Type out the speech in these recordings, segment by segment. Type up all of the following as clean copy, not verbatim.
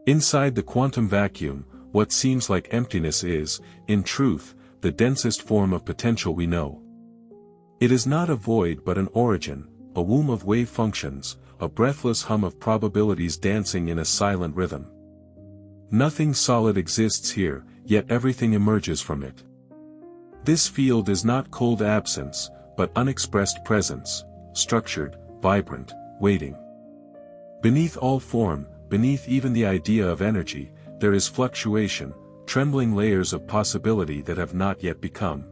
Inside the quantum vacuum, what seems like emptiness is, in truth, the densest form of potential we know. It is not a void but an origin, a womb of wave functions, a breathless hum of probabilities dancing in a silent rhythm. Nothing solid exists here, yet everything emerges from it. This field is not cold absence, but unexpressed presence, structured, vibrant, waiting. Beneath all form, beneath even the idea of energy, there is fluctuation, trembling layers of possibility that have not yet become.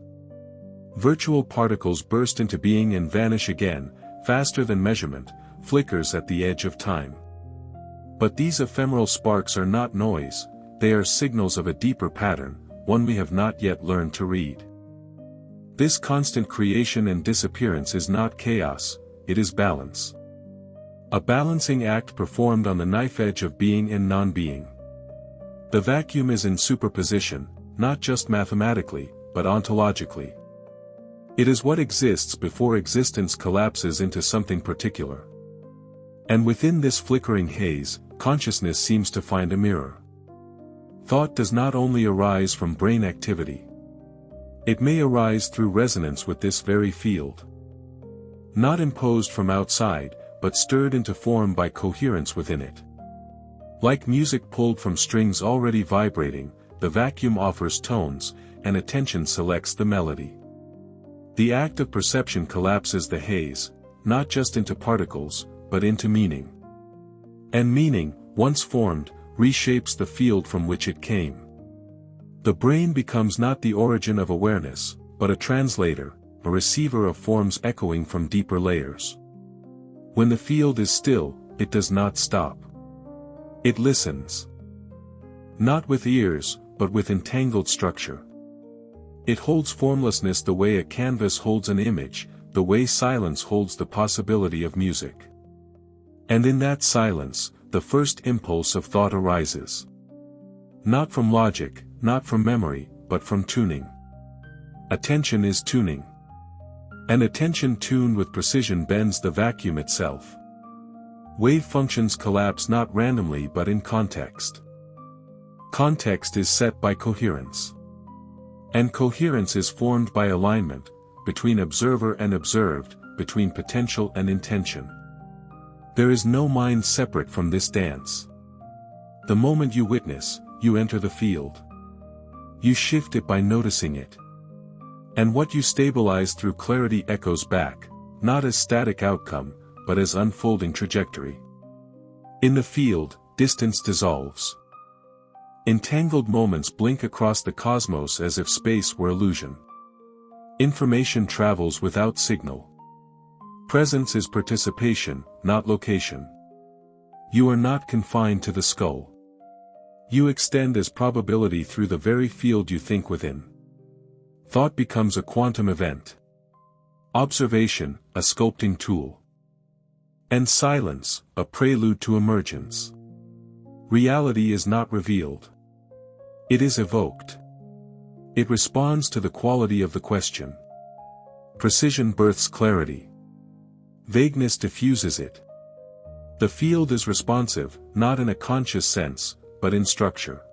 Virtual particles burst into being and vanish again, faster than measurement, flickers at the edge of time. But these ephemeral sparks are not noise, they are signals of a deeper pattern, one we have not yet learned to read. This constant creation and disappearance is not chaos, it is balance. A balancing act performed on the knife edge of being and non-being. The vacuum is in superposition, not just mathematically, but ontologically. It is what exists before existence collapses into something particular. And within this flickering haze, consciousness seems to find a mirror. Thought does not only arise from brain activity. It may arise through resonance with this very field. Not imposed from outside, but stirred into form by coherence within it. Like music pulled from strings already vibrating, the vacuum offers tones, and attention selects the melody. The act of perception collapses the haze, not just into particles, but into meaning. And meaning, once formed, reshapes the field from which it came. The brain becomes not the origin of awareness, but a translator, a receiver of forms echoing from deeper layers. When the field is still, it does not stop. It listens. Not with ears, but with entangled structure. It holds formlessness the way a canvas holds an image, the way silence holds the possibility of music. And in that silence, the first impulse of thought arises. Not from logic, not from memory, but from tuning. Attention is tuning. And attention tuned with precision bends the vacuum itself. Wave functions collapse not randomly but in context. Context is set by coherence. And coherence is formed by alignment, between observer and observed, between potential and intention. There is no mind separate from this dance. The moment you witness, you enter the field. You shift it by noticing it. And what you stabilize through clarity echoes back, not as static outcome, but as unfolding trajectory. In the field, distance dissolves. Entangled moments blink across the cosmos as if space were illusion. Information travels without signal. Presence is participation, not location. You are not confined to the skull. You extend as probability through the very field you think within. Thought becomes a quantum event. Observation, a sculpting tool. And silence, a prelude to emergence. Reality is not revealed. It is evoked. It responds to the quality of the question. Precision births clarity. Vagueness diffuses it. The field is responsive, not in a conscious sense, but in structure.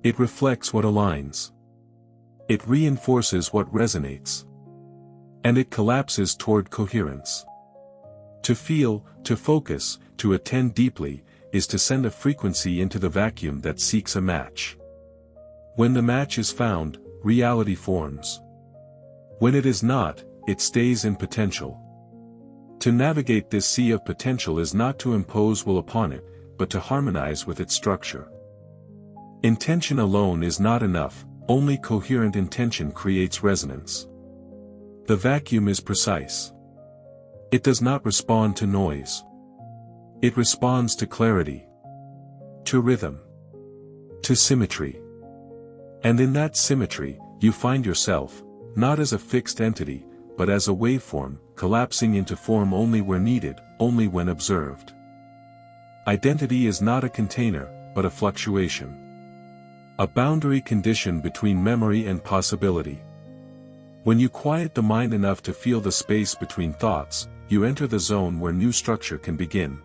It reflects what aligns. It reinforces what resonates. And it collapses toward coherence. To feel, to focus, to attend deeply, is to send a frequency into the vacuum that seeks a match. When the match is found, reality forms. When it is not, it stays in potential. To navigate this sea of potential is not to impose will upon it, but to harmonize with its structure. Intention alone is not enough, only coherent intention creates resonance. The vacuum is precise. It does not respond to noise. It responds to clarity, to rhythm, to symmetry. And in that symmetry, you find yourself, not as a fixed entity, but as a waveform, collapsing into form only where needed, only when observed. Identity is not a container, but a fluctuation. A boundary condition between memory and possibility. When you quiet the mind enough to feel the space between thoughts, you enter the zone where new structure can begin.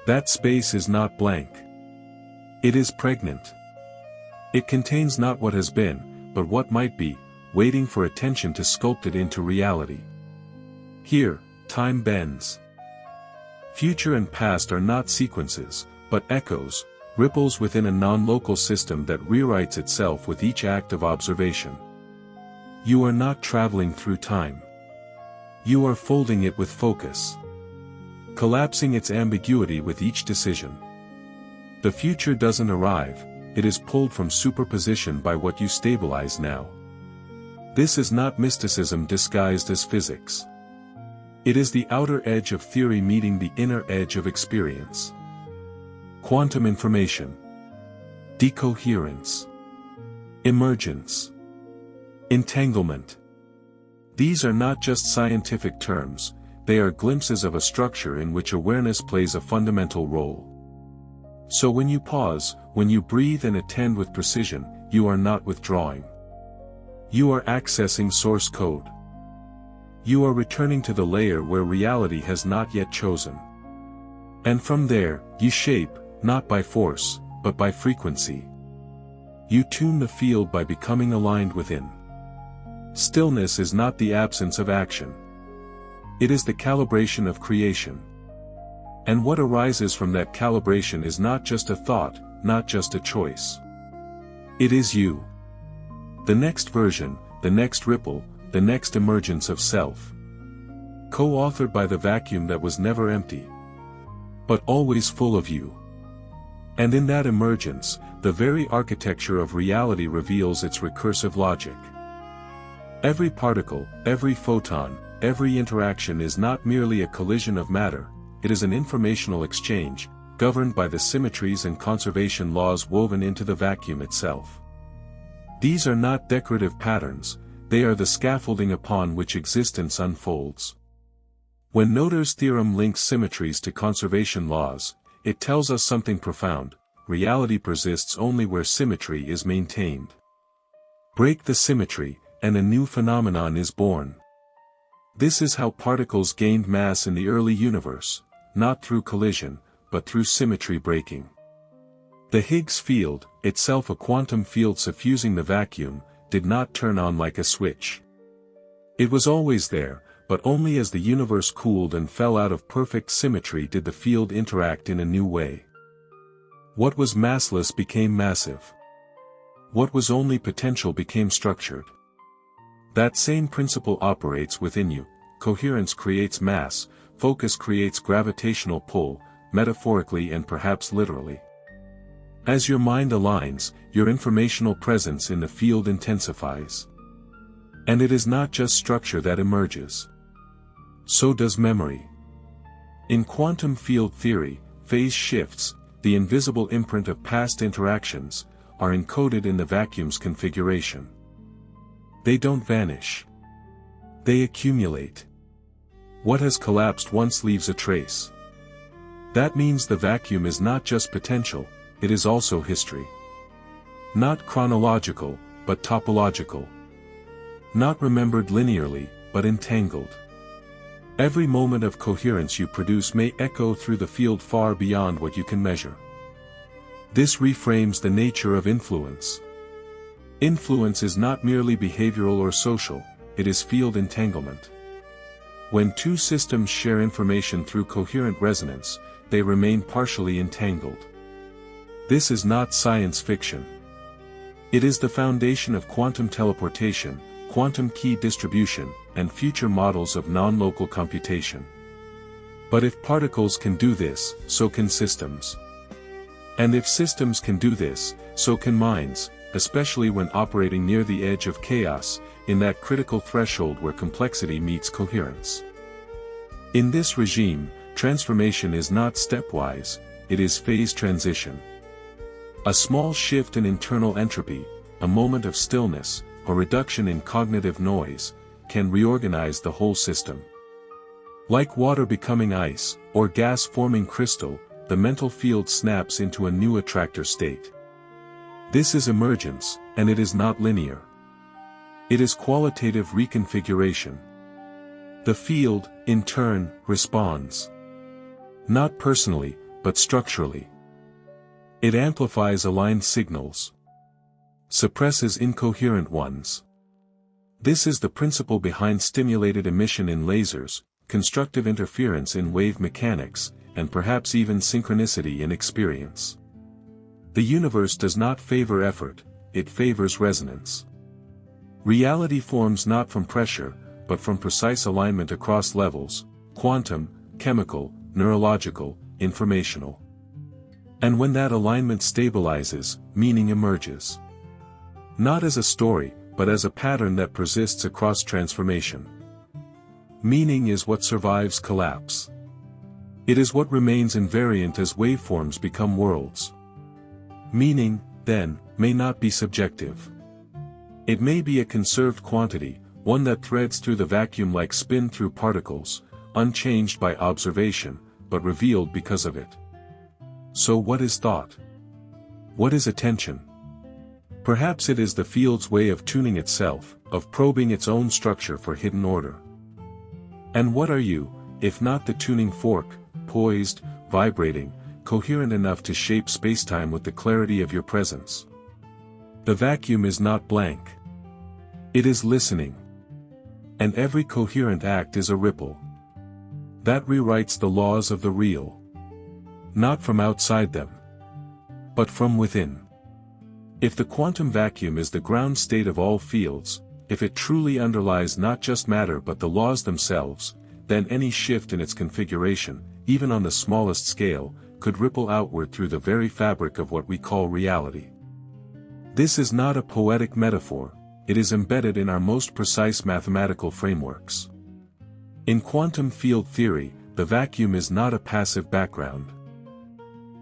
That space is not blank. It is pregnant. It contains not what has been, but what might be, waiting for attention to sculpt it into reality. Here, time bends. Future and past are not sequences, but echoes, ripples within a non-local system that rewrites itself with each act of observation. You are not traveling through time. You are folding it with focus, collapsing its ambiguity with each decision. The future doesn't arrive, it is pulled from superposition by what you stabilize now. This is not mysticism disguised as physics. It is the outer edge of theory meeting the inner edge of experience. Quantum information, decoherence, emergence, entanglement. These are not just scientific terms, they are glimpses of a structure in which awareness plays a fundamental role. So when you pause, when you breathe and attend with precision, you are not withdrawing. You are accessing source code. You are returning to the layer where reality has not yet chosen. And from there, you shape, not by force, but by frequency. You tune the field by becoming aligned within. Stillness is not the absence of action. It is the calibration of creation. And what arises from that calibration is not just a thought, not just a choice. It is you. The next version, the next ripple, the next emergence of self. Co-authored by the vacuum that was never empty, but always full of you. And in that emergence, the very architecture of reality reveals its recursive logic. Every particle, every photon, every interaction is not merely a collision of matter, it is an informational exchange, governed by the symmetries and conservation laws woven into the vacuum itself. These are not decorative patterns, they are the scaffolding upon which existence unfolds. When Noether's theorem links symmetries to conservation laws, it tells us something profound: reality persists only where symmetry is maintained. Break the symmetry, and a new phenomenon is born. This is how particles gained mass in the early universe, not through collision, but through symmetry breaking. The Higgs field, itself a quantum field suffusing the vacuum, did not turn on like a switch. It was always there, but only as the universe cooled and fell out of perfect symmetry did the field interact in a new way. What was massless became massive. What was only potential became structured. That same principle operates within you. Coherence creates mass, focus creates gravitational pull, metaphorically and perhaps literally. As your mind aligns, your informational presence in the field intensifies. And it is not just structure that emerges. So does memory. In quantum field theory, phase shifts, the invisible imprint of past interactions, are encoded in the vacuum's configuration. They don't vanish. They accumulate. What has collapsed once leaves a trace. That means the vacuum is not just potential, it is also history. Not chronological, but topological. Not remembered linearly, but entangled. Every moment of coherence you produce may echo through the field far beyond what you can measure. This reframes the nature of influence. Influence is not merely behavioral or social, it is field entanglement. When two systems share information through coherent resonance, they remain partially entangled. This is not science fiction. It is the foundation of quantum teleportation, quantum key distribution, and future models of non-local computation. But if particles can do this, so can systems. And if systems can do this, so can minds, especially when operating near the edge of chaos, in that critical threshold where complexity meets coherence. In this regime, transformation is not stepwise, it is phase transition. A small shift in internal entropy, a moment of stillness, a reduction in cognitive noise, can reorganize the whole system. Like water becoming ice, or gas forming crystal, the mental field snaps into a new attractor state. This is emergence, and it is not linear. It is qualitative reconfiguration. The field, in turn, responds. Not personally, but structurally. It amplifies aligned signals, suppresses incoherent ones. This is the principle behind stimulated emission in lasers, constructive interference in wave mechanics, and perhaps even synchronicity in experience. The universe does not favor effort, it favors resonance. Reality forms not from pressure, but from precise alignment across levels: quantum, chemical, neurological, informational. And when that alignment stabilizes, meaning emerges. Not as a story, but as a pattern that persists across transformation. Meaning is what survives collapse. It is what remains invariant as waveforms become worlds. Meaning, then, may not be subjective. It may be a conserved quantity, one that threads through the vacuum like spin through particles, unchanged by observation, but revealed because of it. So what is thought? What is attention? Perhaps it is the field's way of tuning itself, of probing its own structure for hidden order. And what are you, if not the tuning fork, poised, vibrating, coherent enough to shape spacetime with the clarity of your presence? The vacuum is not blank. It is listening. And every coherent act is a ripple that rewrites the laws of the real. Not from outside them, but from within. If the quantum vacuum is the ground state of all fields, if it truly underlies not just matter but the laws themselves, then any shift in its configuration, even on the smallest scale, could ripple outward through the very fabric of what we call reality. This is not a poetic metaphor, it is embedded in our most precise mathematical frameworks. In quantum field theory, the vacuum is not a passive background.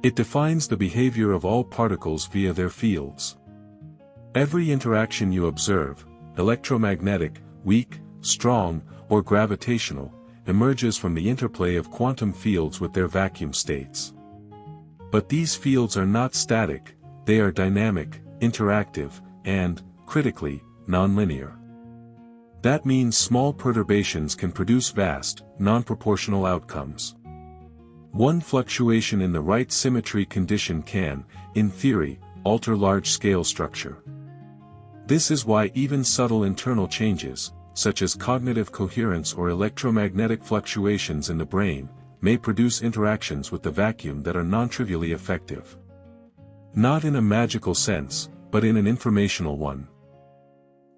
It defines the behavior of all particles via their fields. Every interaction you observe, electromagnetic, weak, strong, or gravitational, emerges from the interplay of quantum fields with their vacuum states. But these fields are not static, they are dynamic, interactive, and, critically, nonlinear. That means small perturbations can produce vast, non-proportional outcomes. One fluctuation in the right symmetry condition can, in theory, alter large-scale structure. This is why even subtle internal changes, such as cognitive coherence or electromagnetic fluctuations in the brain, may produce interactions with the vacuum that are non-trivially effective. Not in a magical sense, but in an informational one.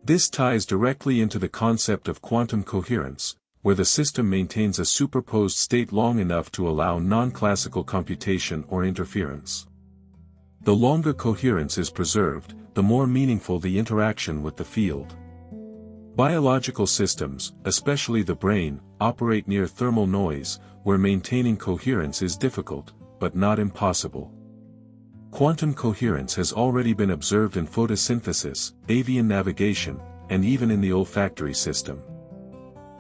This ties directly into the concept of quantum coherence, where the system maintains a superposed state long enough to allow non-classical computation or interference. The longer coherence is preserved, the more meaningful the interaction with the field. Biological systems, especially the brain, operate near thermal noise, where maintaining coherence is difficult, but not impossible. Quantum coherence has already been observed in photosynthesis, avian navigation, and even in the olfactory system.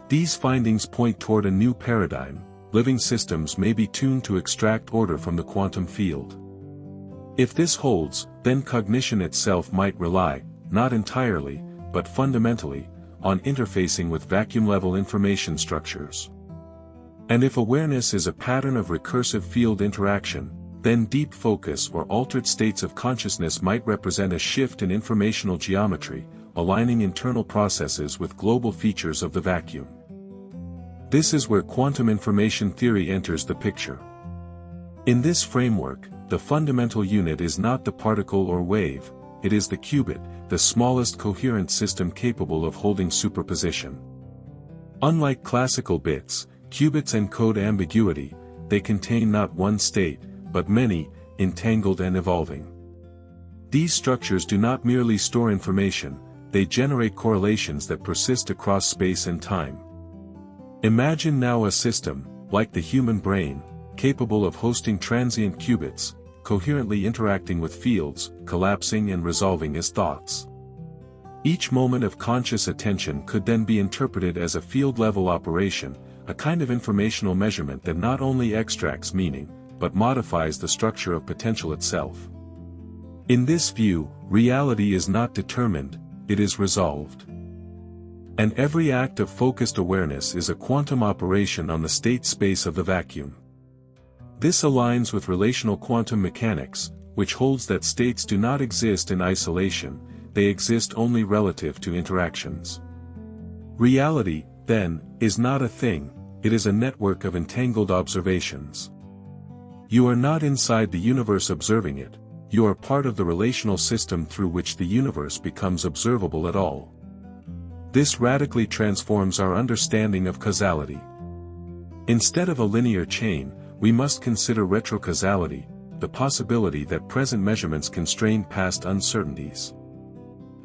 These findings point toward a new paradigm: living systems may be tuned to extract order from the quantum field. If this holds, then cognition itself might rely, not entirely, but fundamentally, on interfacing with vacuum-level information structures. And if awareness is a pattern of recursive field interaction, then deep focus or altered states of consciousness might represent a shift in informational geometry, aligning internal processes with global features of the vacuum. This is where quantum information theory enters the picture. In this framework, the fundamental unit is not the particle or wave, it is the qubit, the smallest coherent system capable of holding superposition. Unlike classical bits, qubits encode ambiguity, they contain not one state, but many, entangled and evolving. These structures do not merely store information, they generate correlations that persist across space and time. Imagine now a system, like the human brain, capable of hosting transient qubits, coherently interacting with fields, collapsing and resolving as thoughts. Each moment of conscious attention could then be interpreted as a field-level operation, a kind of informational measurement that not only extracts meaning, but modifies the structure of potential itself. In this view, reality is not determined, it is resolved. And every act of focused awareness is a quantum operation on the state space of the vacuum. This aligns with relational quantum mechanics, which holds that states do not exist in isolation, they exist only relative to interactions. Reality, then, is not a thing, it is a network of entangled observations. You are not inside the universe observing it, you are part of the relational system through which the universe becomes observable at all. This radically transforms our understanding of causality. Instead of a linear chain, we must consider retrocausality, the possibility that present measurements constrain past uncertainties.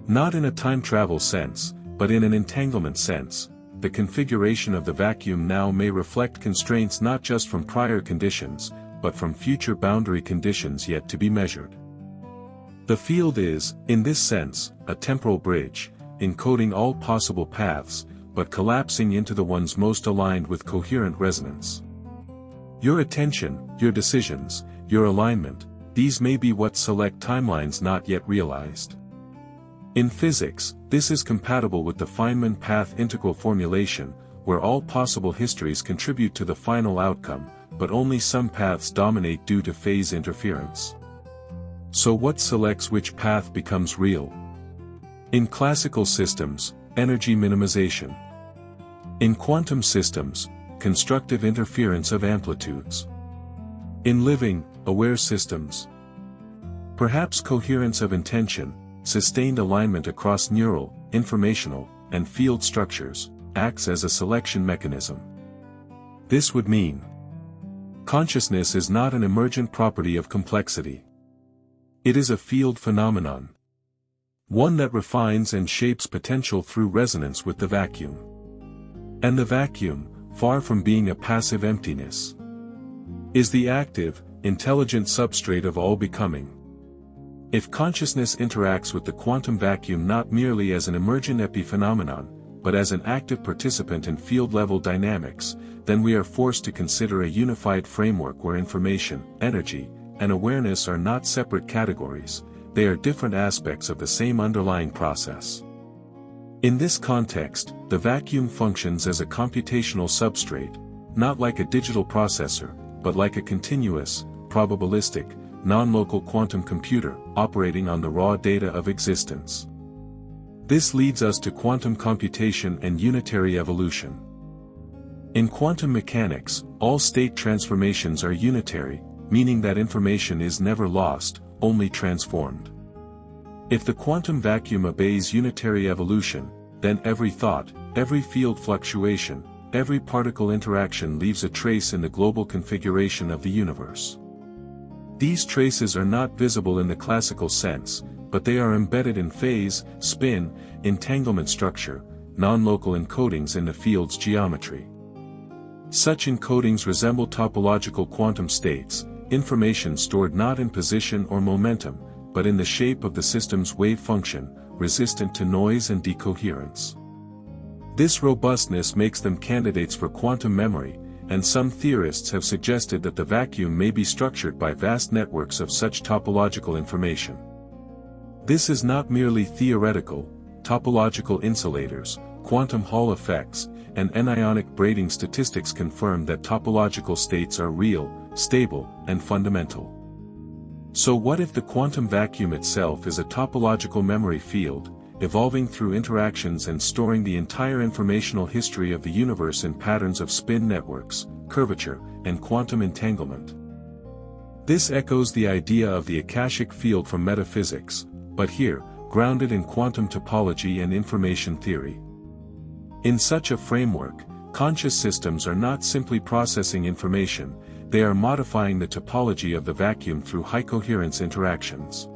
Not in a time travel sense, but in an entanglement sense, the configuration of the vacuum now may reflect constraints not just from prior conditions, but from future boundary conditions yet to be measured. The field is, in this sense, a temporal bridge, encoding all possible paths, but collapsing into the ones most aligned with coherent resonance. Your attention, your decisions, your alignment, these may be what select timelines not yet realized. In physics, this is compatible with the Feynman path integral formulation, where all possible histories contribute to the final outcome, but only some paths dominate due to phase interference. So what selects which path becomes real? In classical systems, energy minimization. In quantum systems, constructive interference of amplitudes. In living, aware systems, perhaps coherence of intention, sustained alignment across neural, informational, and field structures, acts as a selection mechanism. This would mean consciousness is not an emergent property of complexity. It is a field phenomenon. One that refines and shapes potential through resonance with the vacuum. And the vacuum, far from being a passive emptiness, is the active, intelligent substrate of all becoming. If consciousness interacts with the quantum vacuum not merely as an emergent epiphenomenon, but as an active participant in field-level dynamics, then we are forced to consider a unified framework where information, energy, and awareness are not separate categories, they are different aspects of the same underlying process. In this context, the vacuum functions as a computational substrate, not like a digital processor, but like a continuous, probabilistic, non-local quantum computer, operating on the raw data of existence. This leads us to quantum computation and unitary evolution. In quantum mechanics, all state transformations are unitary, meaning that information is never lost, only transformed. If the quantum vacuum obeys unitary evolution, then every thought, every field fluctuation, every particle interaction leaves a trace in the global configuration of the universe. These traces are not visible in the classical sense, but they are embedded in phase, spin, entanglement structure, non-local encodings in the field's geometry. Such encodings resemble topological quantum states, information stored not in position or momentum, but in the shape of the system's wave function, resistant to noise and decoherence. This robustness makes them candidates for quantum memory, and some theorists have suggested that the vacuum may be structured by vast networks of such topological information. This is not merely theoretical. Topological insulators, quantum Hall effects, and anionic braiding statistics confirm that topological states are real, stable, and fundamental. So what if the quantum vacuum itself is a topological memory field, evolving through interactions and storing the entire informational history of the universe in patterns of spin networks, curvature, and quantum entanglement? This echoes the idea of the Akashic field from metaphysics, but here, grounded in quantum topology and information theory. In such a framework, conscious systems are not simply processing information, they are modifying the topology of the vacuum through high-coherence interactions.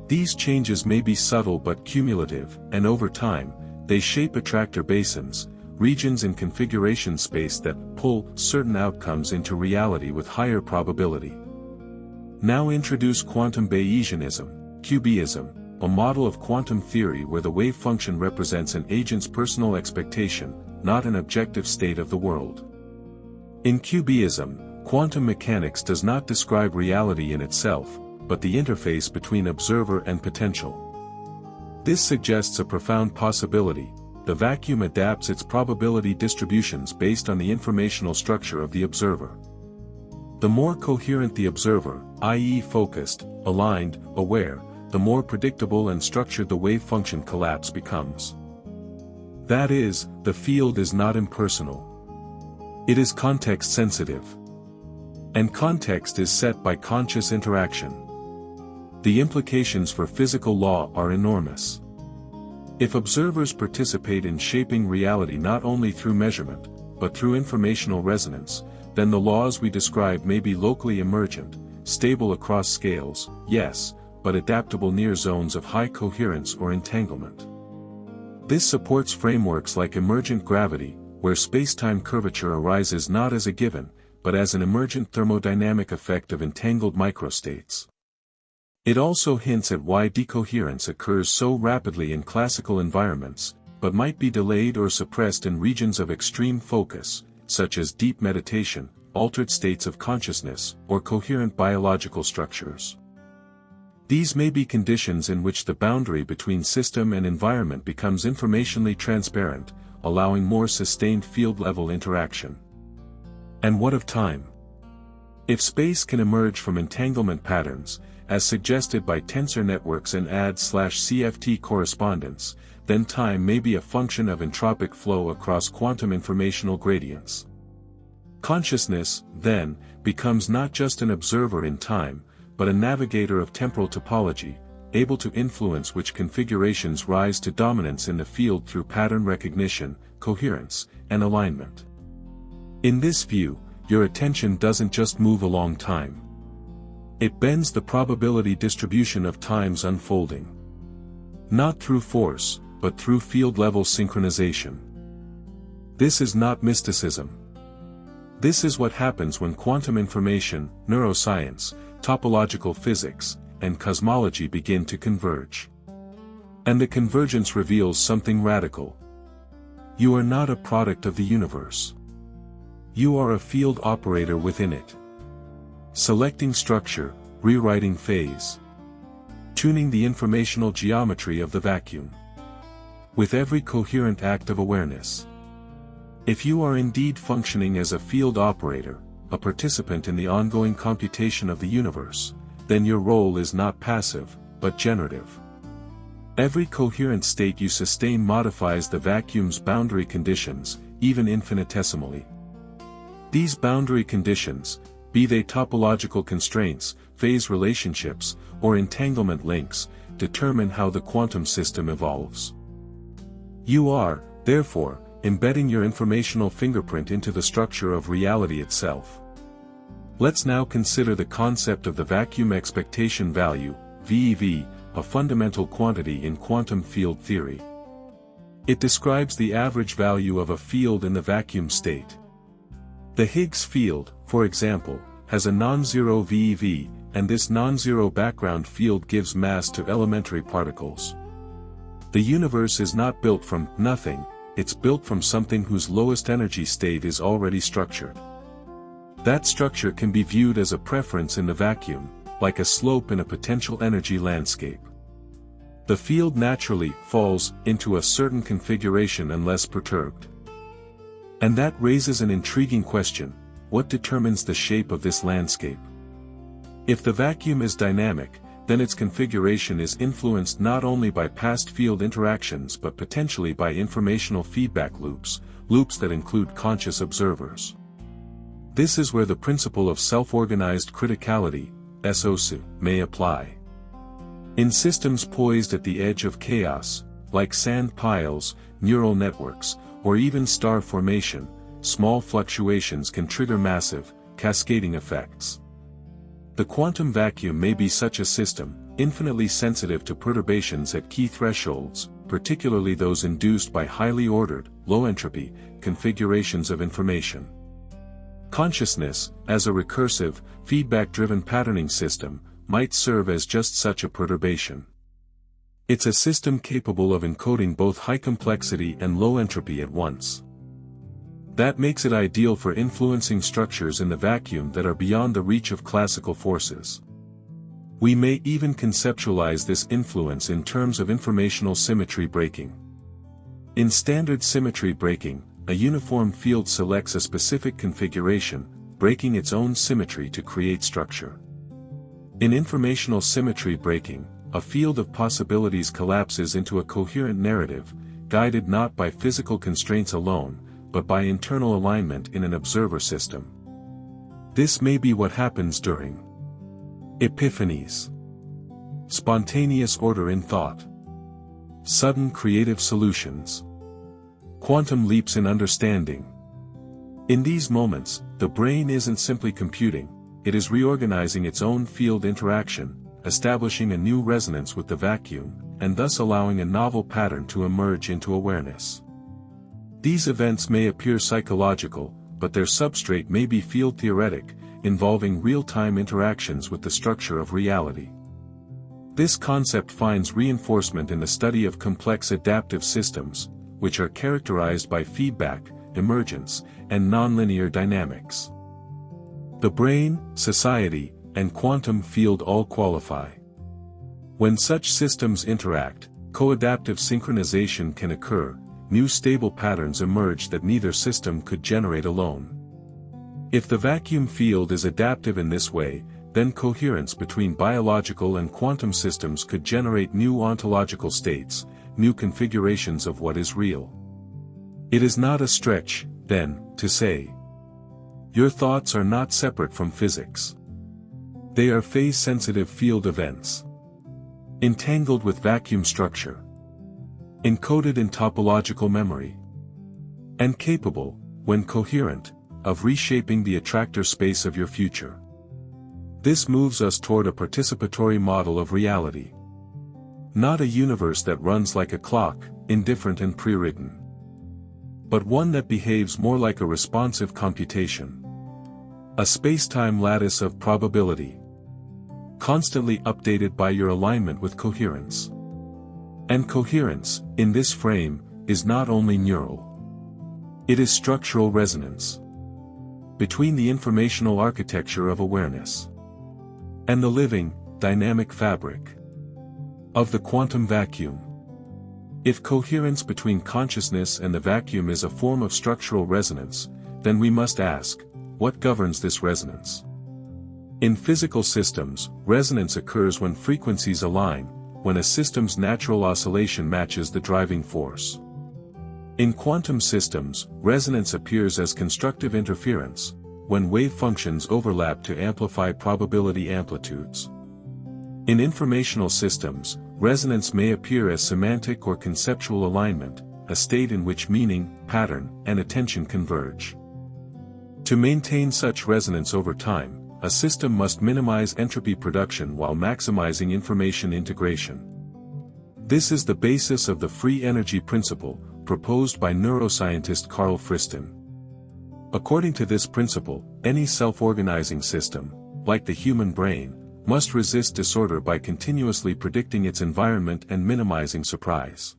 These changes may be subtle but cumulative, and over time, they shape attractor basins, regions in configuration space that pull certain outcomes into reality with higher probability. Now introduce quantum Bayesianism, QBism, a model of quantum theory where the wave function represents an agent's personal expectation, not an objective state of the world. In QBism, quantum mechanics does not describe reality in itself, but the interface between observer and potential. This suggests a profound possibility: the vacuum adapts its probability distributions based on the informational structure of the observer. The more coherent the observer, i.e. focused, aligned, aware, the more predictable and structured the wave function collapse becomes. That is, the field is not impersonal. It is context-sensitive. And context is set by conscious interaction. The implications for physical law are enormous. If observers participate in shaping reality not only through measurement, but through informational resonance, then the laws we describe may be locally emergent, stable across scales, yes, but adaptable near zones of high coherence or entanglement. This supports frameworks like emergent gravity, where spacetime curvature arises not as a given, but as an emergent thermodynamic effect of entangled microstates. It also hints at why decoherence occurs so rapidly in classical environments, but might be delayed or suppressed in regions of extreme focus, such as deep meditation, altered states of consciousness, or coherent biological structures. These may be conditions in which the boundary between system and environment becomes informationally transparent, allowing more sustained field-level interaction. And what of time? If space can emerge from entanglement patterns, as suggested by tensor networks and AD/CFT correspondence, then time may be a function of entropic flow across quantum informational gradients. Consciousness, then, becomes not just an observer in time, but a navigator of temporal topology, able to influence which configurations rise to dominance in the field through pattern recognition, coherence, and alignment. In this view, your attention doesn't just move along time. It bends the probability distribution of time's unfolding. Not through force, but through field-level synchronization. This is not mysticism. This is what happens when quantum information, neuroscience, topological physics, and cosmology begin to converge. And the convergence reveals something radical. You are not a product of the universe. You are a field operator within it. Selecting structure, rewriting phase. Tuning the informational geometry of the vacuum. With every coherent act of awareness. If you are indeed functioning as a field operator, a participant in the ongoing computation of the universe, then your role is not passive, but generative. Every coherent state you sustain modifies the vacuum's boundary conditions, even infinitesimally. These boundary conditions, be they topological constraints, phase relationships, or entanglement links, determine how the quantum system evolves. You are, therefore, embedding your informational fingerprint into the structure of reality itself. Let's now consider the concept of the vacuum expectation value, VEV, a fundamental quantity in quantum field theory. It describes the average value of a field in the vacuum state. The Higgs field, for example, has a non-zero VEV, and this non-zero background field gives mass to elementary particles. The universe is not built from nothing, it's built from something whose lowest energy state is already structured. That structure can be viewed as a preference in the vacuum, like a slope in a potential energy landscape. The field naturally falls into a certain configuration unless perturbed. And that raises an intriguing question: what determines the shape of this landscape? If the vacuum is dynamic, then its configuration is influenced not only by past field interactions but potentially by informational feedback loops, loops that include conscious observers. This is where the principle of self-organized criticality, SOC, may apply. In systems poised at the edge of chaos, like sand piles, neural networks, or even star formation, small fluctuations can trigger massive, cascading effects. The quantum vacuum may be such a system, infinitely sensitive to perturbations at key thresholds, particularly those induced by highly ordered, low-entropy, configurations of information. Consciousness, as a recursive, feedback-driven patterning system, might serve as just such a perturbation. It's a system capable of encoding both high complexity and low entropy at once. That makes it ideal for influencing structures in the vacuum that are beyond the reach of classical forces. We may even conceptualize this influence in terms of informational symmetry breaking. In standard symmetry breaking, a uniform field selects a specific configuration, breaking its own symmetry to create structure. In informational symmetry breaking, a field of possibilities collapses into a coherent narrative, guided not by physical constraints alone, but by internal alignment in an observer system. This may be what happens during epiphanies, spontaneous order in thought, sudden creative solutions, quantum leaps in understanding. In these moments, the brain isn't simply computing, it is reorganizing its own field interaction, establishing a new resonance with the vacuum, and thus allowing a novel pattern to emerge into awareness. These events may appear psychological, but their substrate may be field theoretic, involving real-time interactions with the structure of reality. This concept finds reinforcement in the study of complex adaptive systems, which are characterized by feedback, emergence, and nonlinear dynamics. The brain, society, and quantum field all qualify. When such systems interact, co-adaptive synchronization can occur, new stable patterns emerge that neither system could generate alone. If the vacuum field is adaptive in this way, then coherence between biological and quantum systems could generate new ontological states, new configurations of what is real. It is not a stretch, then, to say, your thoughts are not separate from physics. They are phase-sensitive field events, entangled with vacuum structure, encoded in topological memory, and capable, when coherent, of reshaping the attractor space of your future. This moves us toward a participatory model of reality. Not a universe that runs like a clock, indifferent and pre-written, but one that behaves more like a responsive computation. A space-time lattice of probability, constantly updated by your alignment with coherence. And coherence, in this frame, is not only neural. It is structural resonance between the informational architecture of awareness and the living, dynamic fabric of the quantum vacuum. If coherence between consciousness and the vacuum is a form of structural resonance, then we must ask, what governs this resonance? In physical systems, resonance occurs when frequencies align, when a system's natural oscillation matches the driving force. In quantum systems, resonance appears as constructive interference, when wave functions overlap to amplify probability amplitudes. In informational systems, resonance may appear as semantic or conceptual alignment, a state in which meaning, pattern, and attention converge. To maintain such resonance over time, a system must minimize entropy production while maximizing information integration. This is the basis of the free energy principle, proposed by neuroscientist Carl Friston. According to this principle, any self-organizing system, like the human brain, must resist disorder by continuously predicting its environment and minimizing surprise.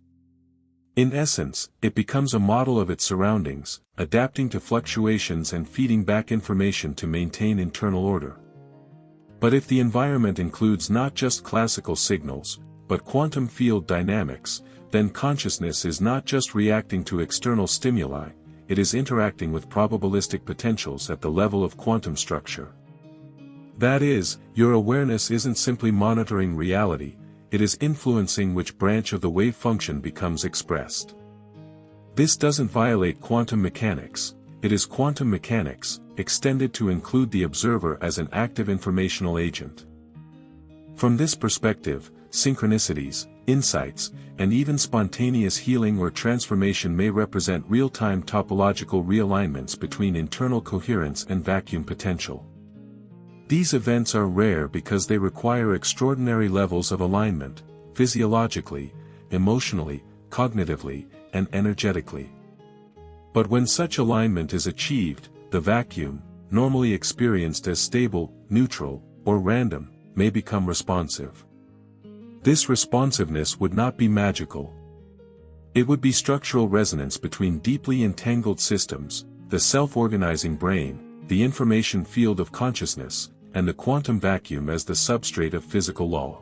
In essence, it becomes a model of its surroundings, adapting to fluctuations and feeding back information to maintain internal order. But if the environment includes not just classical signals, but quantum field dynamics, then consciousness is not just reacting to external stimuli, it is interacting with probabilistic potentials at the level of quantum structure. That is, your awareness isn't simply monitoring reality, it is influencing which branch of the wave function becomes expressed. This doesn't violate quantum mechanics, it is quantum mechanics, extended to include the observer as an active informational agent. From this perspective, synchronicities, insights, and even spontaneous healing or transformation may represent real-time topological realignments between internal coherence and vacuum potential. These events are rare because they require extraordinary levels of alignment, physiologically, emotionally, cognitively, and energetically. But when such alignment is achieved, the vacuum, normally experienced as stable, neutral, or random, may become responsive. This responsiveness would not be magical. It would be structural resonance between deeply entangled systems, the self-organizing brain, the information field of consciousness, and the quantum vacuum as the substrate of physical law.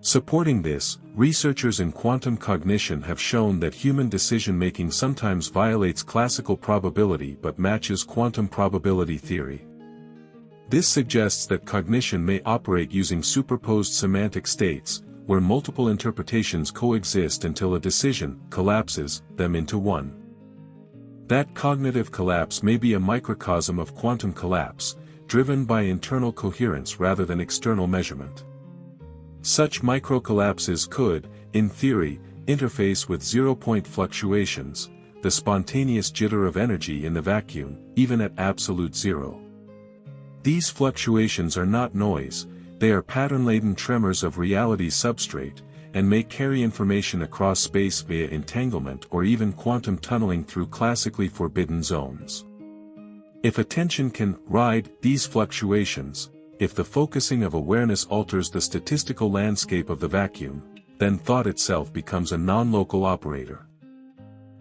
Supporting this, researchers in quantum cognition have shown that human decision-making sometimes violates classical probability but matches quantum probability theory. This suggests that cognition may operate using superposed semantic states, where multiple interpretations coexist until a decision collapses them into one. That cognitive collapse may be a microcosm of quantum collapse, driven by internal coherence rather than external measurement. Such microcollapses could, in theory, interface with zero-point fluctuations, the spontaneous jitter of energy in the vacuum, even at absolute zero. These fluctuations are not noise, they are pattern-laden tremors of reality's substrate, and may carry information across space via entanglement or even quantum tunneling through classically forbidden zones. If attention can ride these fluctuations, if the focusing of awareness alters the statistical landscape of the vacuum, then thought itself becomes a non-local operator.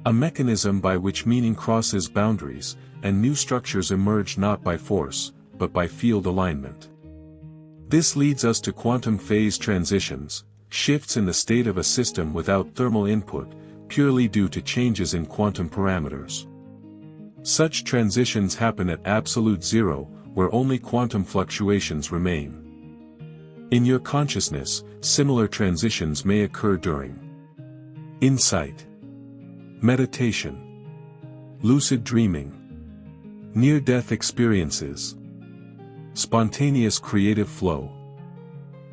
A mechanism by which meaning crosses boundaries, and new structures emerge not by force, but by field alignment. This leads us to quantum phase transitions, shifts in the state of a system without thermal input, purely due to changes in quantum parameters. Such transitions happen at absolute zero, where only quantum fluctuations remain. In your consciousness, similar transitions may occur during insight, meditation, lucid dreaming, near-death experiences, spontaneous creative flow.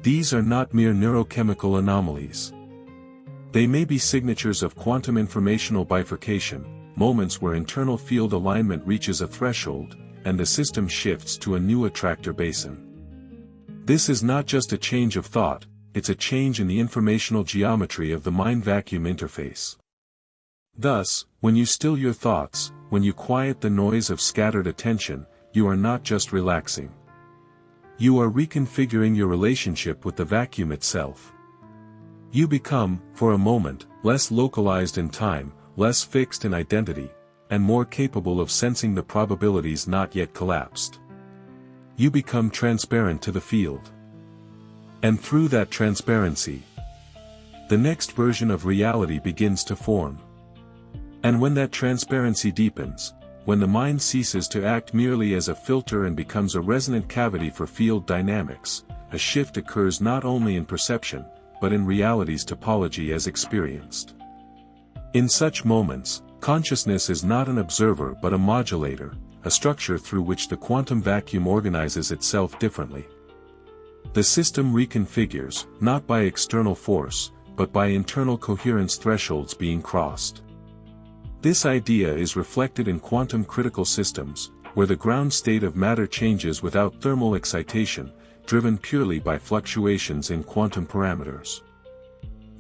These are not mere neurochemical anomalies. They may be signatures of quantum informational bifurcation, moments where internal field alignment reaches a threshold, and the system shifts to a new attractor basin. This is not just a change of thought, it's a change in the informational geometry of the mind-vacuum interface. Thus, when you still your thoughts, when you quiet the noise of scattered attention, you are not just relaxing. You are reconfiguring your relationship with the vacuum itself. You become, for a moment, less localized in time, less fixed in identity, and more capable of sensing the probabilities not yet collapsed. You become transparent to the field. And through that transparency, the next version of reality begins to form. And when that transparency deepens, when the mind ceases to act merely as a filter and becomes a resonant cavity for field dynamics, a shift occurs not only in perception, but in reality's topology as experienced. In such moments, consciousness is not an observer but a modulator, a structure through which the quantum vacuum organizes itself differently. The system reconfigures, not by external force, but by internal coherence thresholds being crossed. This idea is reflected in quantum critical systems, where the ground state of matter changes without thermal excitation, driven purely by fluctuations in quantum parameters.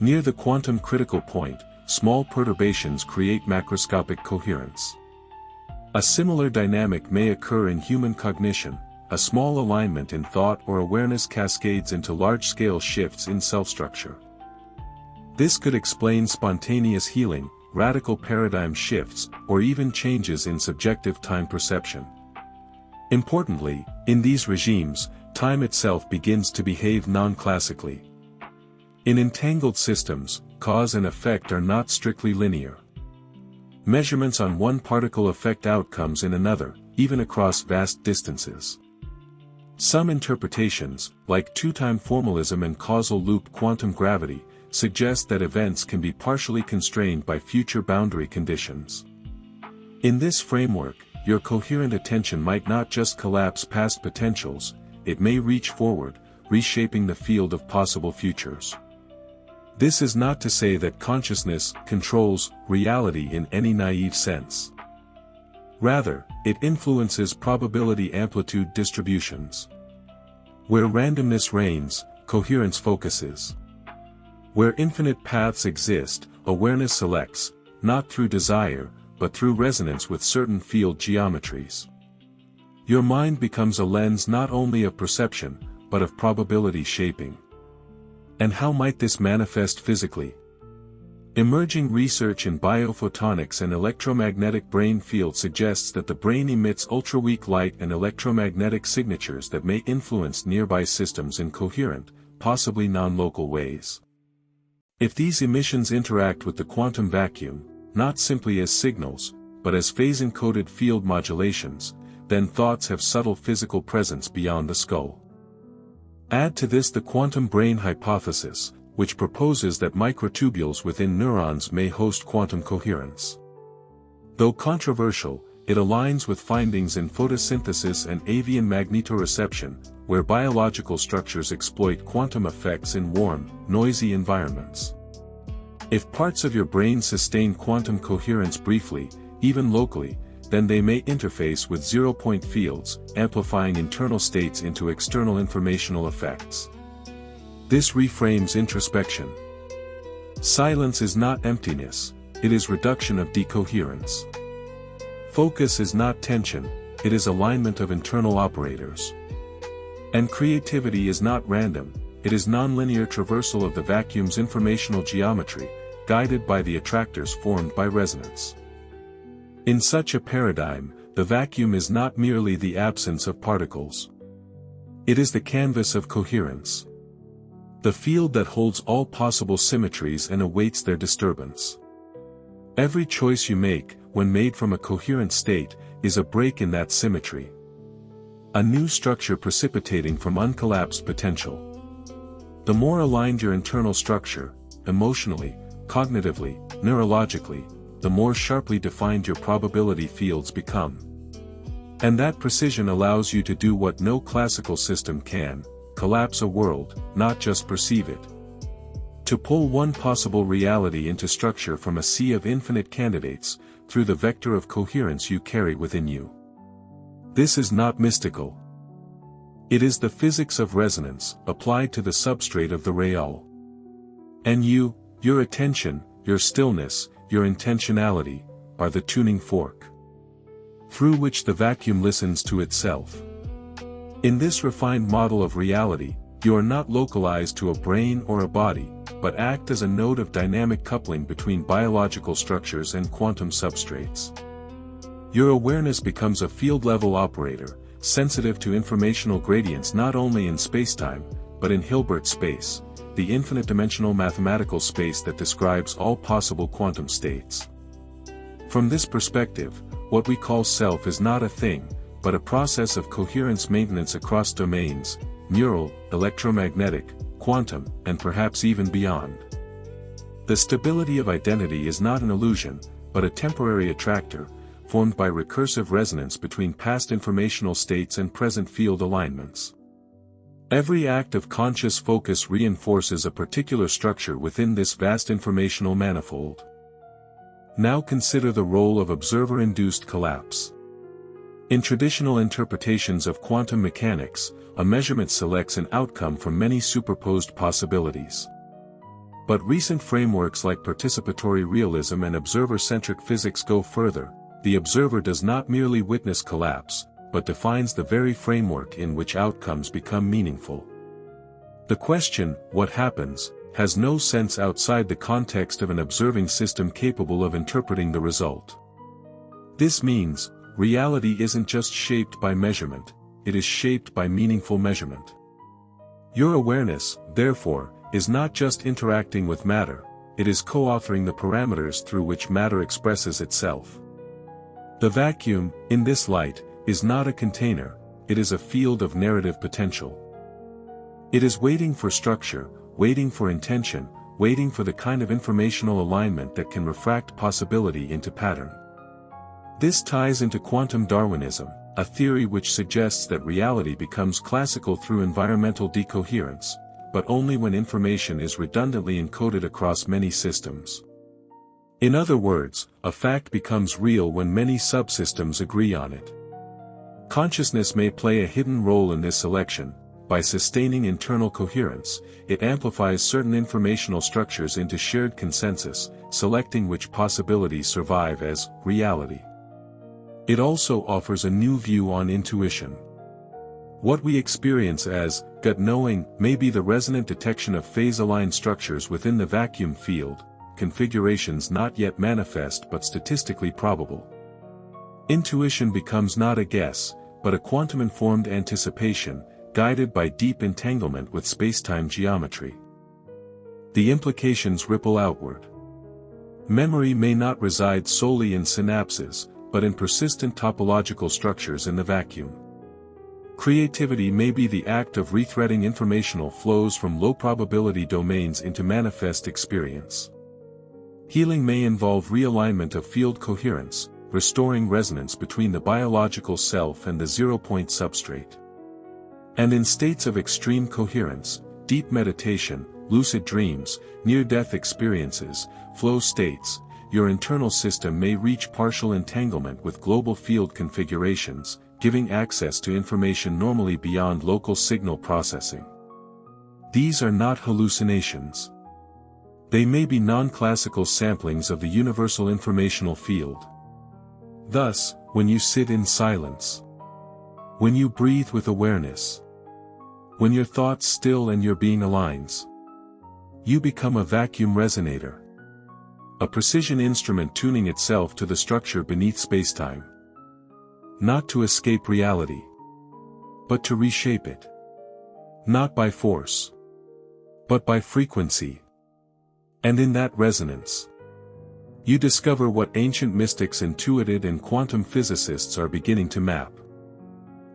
Near the quantum critical point, small perturbations create macroscopic coherence. A similar dynamic may occur in human cognition, a small alignment in thought or awareness cascades into large-scale shifts in self-structure. This could explain spontaneous healing, radical paradigm shifts, or even changes in subjective time perception. Importantly, in these regimes, time itself begins to behave non-classically. In entangled systems, cause and effect are not strictly linear. Measurements on one particle affect outcomes in another, even across vast distances. Some interpretations, like two-time formalism and causal loop quantum gravity, suggest that events can be partially constrained by future boundary conditions. In this framework, your coherent attention might not just collapse past potentials, it may reach forward, reshaping the field of possible futures. This is not to say that consciousness controls reality in any naive sense. Rather, it influences probability amplitude distributions. Where randomness reigns, coherence focuses. Where infinite paths exist, awareness selects, not through desire, but through resonance with certain field geometries. Your mind becomes a lens not only of perception, but of probability shaping. And how might this manifest physically? Emerging research in biophotonics and electromagnetic brain field suggests that the brain emits ultraweak light and electromagnetic signatures that may influence nearby systems in coherent, possibly non-local ways. If these emissions interact with the quantum vacuum, not simply as signals, but as phase-encoded field modulations, then thoughts have subtle physical presence beyond the skull. Add to this the quantum brain hypothesis, which proposes that microtubules within neurons may host quantum coherence. Though controversial, it aligns with findings in photosynthesis and avian magnetoreception, where biological structures exploit quantum effects in warm, noisy environments. If parts of your brain sustain quantum coherence briefly, even locally, then they may interface with zero-point fields, amplifying internal states into external informational effects. This reframes introspection. Silence is not emptiness, it is reduction of decoherence. Focus is not tension, it is alignment of internal operators. And creativity is not random, it is nonlinear traversal of the vacuum's informational geometry, guided by the attractors formed by resonance. In such a paradigm, the vacuum is not merely the absence of particles. It is the canvas of coherence. The field that holds all possible symmetries and awaits their disturbance. Every choice you make, when made from a coherent state, is a break in that symmetry. A new structure precipitating from uncollapsed potential. The more aligned your internal structure, emotionally, cognitively, neurologically, the more sharply defined your probability fields become. And that precision allows you to do what no classical system can: collapse a world, not just perceive it. To pull one possible reality into structure from a sea of infinite candidates, through the vector of coherence you carry within you. This is not mystical. It is the physics of resonance, applied to the substrate of the real. And you, your attention, your stillness, your intentionality, are the tuning fork, through which the vacuum listens to itself. In this refined model of reality, you are not localized to a brain or a body, but act as a node of dynamic coupling between biological structures and quantum substrates. Your awareness becomes a field-level operator, sensitive to informational gradients not only in spacetime, but in Hilbert space, the infinite-dimensional mathematical space that describes all possible quantum states. From this perspective, what we call self is not a thing, but a process of coherence maintenance across domains: neural, electromagnetic, quantum, and perhaps even beyond. The stability of identity is not an illusion, but a temporary attractor, formed by recursive resonance between past informational states and present field alignments. Every act of conscious focus reinforces a particular structure within this vast informational manifold. Now consider the role of observer-induced collapse. In traditional interpretations of quantum mechanics, a measurement selects an outcome from many superposed possibilities. But recent frameworks like participatory realism and observer-centric physics go further. The observer does not merely witness collapse, but defines the very framework in which outcomes become meaningful. The question, what happens, has no sense outside the context of an observing system capable of interpreting the result. This means, reality isn't just shaped by measurement, it is shaped by meaningful measurement. Your awareness, therefore, is not just interacting with matter, it is co-authoring the parameters through which matter expresses itself. The vacuum, in this light, is not a container, it is a field of narrative potential. It is waiting for structure, waiting for intention, waiting for the kind of informational alignment that can refract possibility into pattern. This ties into quantum Darwinism, a theory which suggests that reality becomes classical through environmental decoherence, but only when information is redundantly encoded across many systems. In other words, a fact becomes real when many subsystems agree on it. Consciousness may play a hidden role in this selection. By sustaining internal coherence, it amplifies certain informational structures into shared consensus, selecting which possibilities survive as reality. It also offers a new view on intuition. What we experience as gut knowing may be the resonant detection of phase-aligned structures within the vacuum field, configurations not yet manifest but statistically probable. Intuition becomes not a guess, but a quantum-informed anticipation, guided by deep entanglement with spacetime geometry. The implications ripple outward. Memory may not reside solely in synapses, but in persistent topological structures in the vacuum. Creativity may be the act of rethreading informational flows from low-probability domains into manifest experience. Healing may involve realignment of field coherence, restoring resonance between the biological self and the zero-point substrate. And in states of extreme coherence, deep meditation, lucid dreams, near-death experiences, flow states, your internal system may reach partial entanglement with global field configurations, giving access to information normally beyond local signal processing. These are not hallucinations. They may be non-classical samplings of the universal informational field. Thus, when you sit in silence, when you breathe with awareness, when your thoughts still and your being aligns, you become a vacuum resonator. A precision instrument tuning itself to the structure beneath spacetime. Not to escape reality, but to reshape it. Not by force, but by frequency. And in that resonance, you discover what ancient mystics intuited and quantum physicists are beginning to map.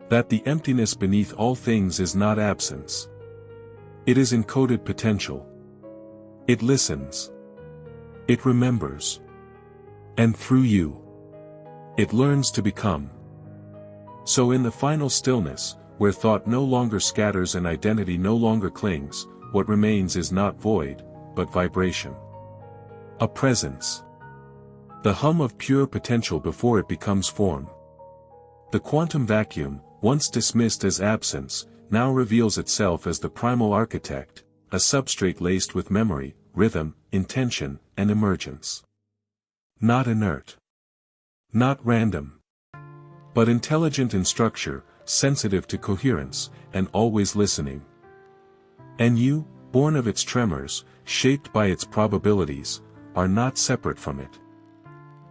That the emptiness beneath all things is not absence. It is encoded potential. It listens. It remembers. And through you, it learns to become. So in the final stillness, where thought no longer scatters and identity no longer clings, what remains is not void, but vibration. A presence. The hum of pure potential before it becomes form. The quantum vacuum, once dismissed as absence, now reveals itself as the primal architect, a substrate laced with memory, rhythm, intention, and emergence. Not inert. Not random. But intelligent in structure, sensitive to coherence, and always listening. And you, born of its tremors, shaped by its probabilities, are not separate from it.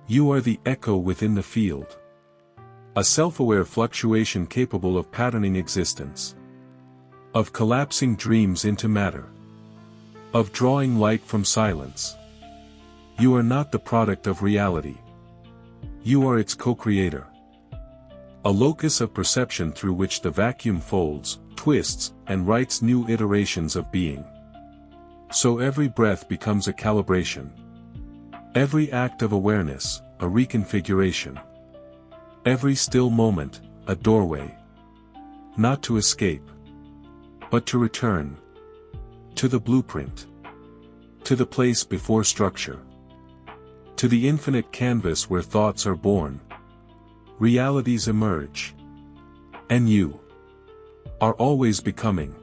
You are the echo within the field. A self-aware fluctuation capable of patterning existence. Of collapsing dreams into matter. Of drawing light from silence. You are not the product of reality. You are its co-creator. A locus of perception through which the vacuum folds, twists, and writes new iterations of being. So every breath becomes a calibration. Every act of awareness, a reconfiguration. Every still moment, a doorway. Not to escape, but to return. To the blueprint. To the place before structure. To the infinite canvas where thoughts are born. Realities emerge. And you are always becoming.